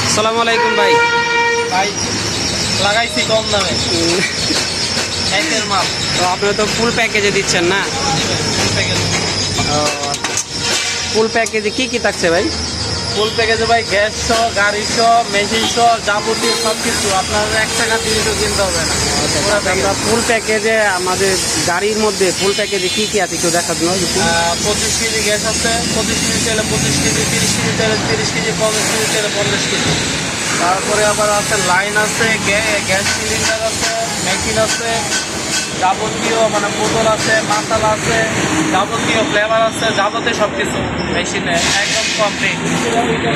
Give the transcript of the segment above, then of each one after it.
আসসালামু আলাইকুম ভাই। ভাই লাগাইছি কম দামে একের মাল। তো আপনি তো ফুল প্যাকেজে দিচ্ছেন না? ফুল প্যাকেজে কি কি থাকছে ভাই? ফুল প্যাকেজে ভাই গ্যাস সহ, গাড়ি সহ, মেশিন সহ, যাবতীয় সব কিছু আপনার 1 টাকা দিয়ে তো কিনতে হবে না। আমরা ফুল প্যাকেজে আমাদের গাড়ির মধ্যে ফুল প্যাকেজে কি কি আছে একটু দেখার জন্য। 25 কেজি গ্যাস আছে, 25 কেজি তেলে 25 কেজি, 30 কেজি তেলে 30 কেজি, 50 কেজি তেলে 50 কেজি। তারপরে আবার আছে লাইন আছে, গ্যাস সিলিন্ডার আছে, মেশিন আছে, যাবতীয় মানে বোতল আছে, মাসালা আছে, যাবতীয় ফ্লেভার আছে, যাবতীয় সব কিছু মেশিনে একদম কমপ্লিট।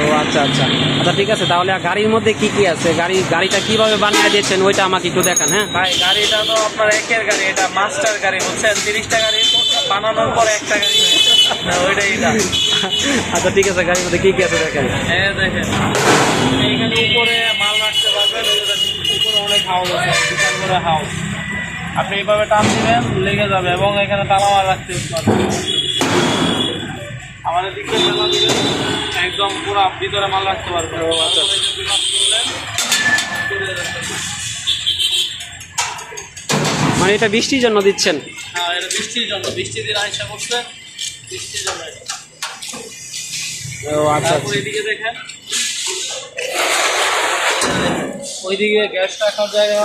ও আচ্ছা আচ্ছা আচ্ছা, ঠিক আছে। তাহলে গাড়ির মধ্যে কি কি আছে, গাড়িটা কিভাবে বানিয়ে দিয়েছেন ওইটা আমাকে একটু দেখান। হ্যাঁ ভাই গাড়িটা তো আপনার একের গাড়ি, এটা মাস্টার গাড়ি বুঝছেন, 30টা গাড়ি বানানোর পরে একটা গাড়ি ওইটাই এটা। আচ্ছা ঠিক আছে, গাড়ির মধ্যে কি কি আছে দেখেন। দেখেন এইখানে উপরে মাল রাখতে পারবেন, উপরে অনেক হাউস আছে, বিশাল করে হাউস। আপনি এইভাবে টান দিবেন লেগে যাবে, এবং এখানে তালা রাখতে পারবেন। আমাদের দিকে তালা দিবেন একদম পুরো ভিতরে মাল রাখতে পারবেন। মানে এটা বৃষ্টির জন্য দিচ্ছেন? হ্যাঁ, এটা বৃষ্টির জন্য, বৃষ্টি দিন আইসা করছে বৃষ্টির জন্য। ও আচ্ছা, ওইদিকে দেখেন, ওইদিকে গ্যাস রাখার জায়গা।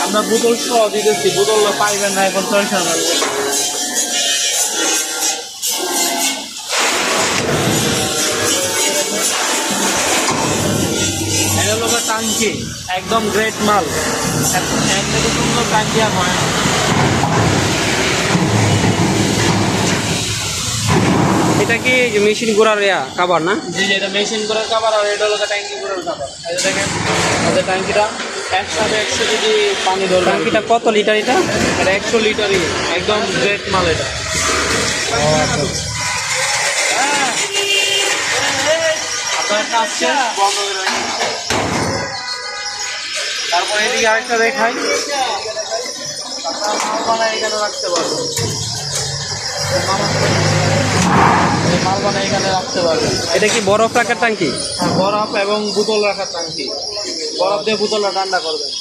আমরা বোতল সহ দিতেছি, বোতল পাইবেন না এখন 6 টাকা। এটা হলো টাঙ্কি, একদম গ্রেট মাল, এক থেকে সুন্দর টাঙ্কি আর হয় না। এটা কি মেশিন ঘোরার কাভার না? জি, এটা মেশিন করার কাভার, আর এটা হলো ট্যাঙ্কি করার কাভার। এই যে দেখেন আমাদের ট্যাঙ্কিটা একসাথে 100 কেজি পানি ধরবে। ট্যাঙ্কিটা কত লিটার এটা? এটা 100 লিটারই, একদম গ্রেট মাল এটা। আপনার কাজ শেষ, বন্ধ করে রাখেন। তারপর এদিকে আরেকটা দেখাই, আপনার মাল বানায় এখানে রাখতে পারবেন। মাল বানায় এখানে রাখতে পারবেন। এটা কি বরফ রাখার ট্যাঙ্কি? হ্যাঁ, বরফ এবং বোতল রাখার ট্যাঙ্কি। বরফ দিয়ে বোতলটা ঠান্ডা করবেন।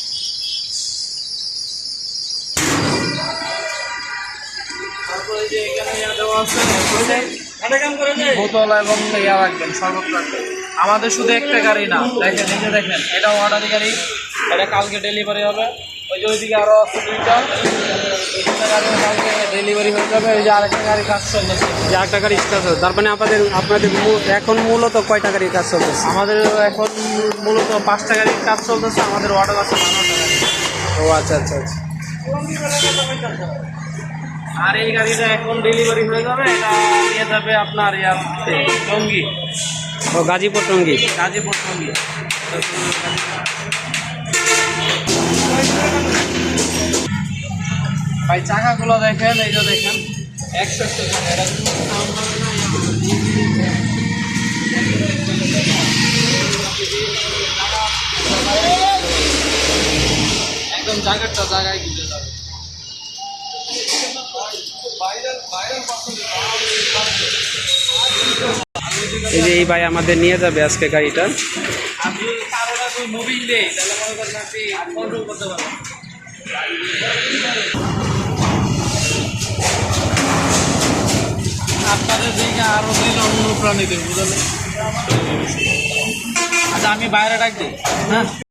তারপরে যে এখানে দেওয়া আছে বোতল এবং রাখবেন, শরবত রাখবেন। আমাদের শুধু একটা গাড়ি না, দেখেন এই যে দেখেন, এটা অর্ডারি গাড়ি, এটা কালকে ডেলিভারি হবে। ওই যে ওইদিকে আরো আছে 2টা, এই 2টা গাড়ি কালকে ডেলিভারি হয়ে যাবে। এই যে আরেকটা গাড়ি কাজ চলতেছে, যে 8 গাড়ির কাজ চলছে। তার মানে আপনাদের এখন মূলত কয়টা গাড়ির কাজ চলতেছে? আমাদের এখন মূলত 5টা গাড়ির কাজ চলতেছে। আমাদের অর্ডার আছে 12টা গাড়ি। ও আচ্ছা আচ্ছা আচ্ছা। আর এই গাড়িটা এখন ডেলিভারি হয়ে যাবে, এটা নিয়ে যাবে আপনার টঙ্গী। ও গাজীপুর টঙ্গী? গাজীপুর টঙ্গী। ভাই চাকাগুলো দেখেন, এই যে দেখেন 100 একদম জায়গাটা জায়গায় দিতে যাবে। এই যে এই ভাই আমাদের নিয়ে যাবে আজকে গাড়িটা। আমি কারোটা তুই মুভিং দেই, তাহলে মনে করেন আপনি কন্ট্রোল করতে পারবেন। আপনাদের দিকে আরো 2জন অনুপ্রাণিত, বুঝলেন? আচ্ছা আমি বাইরে ডাক দিই। হ্যাঁ।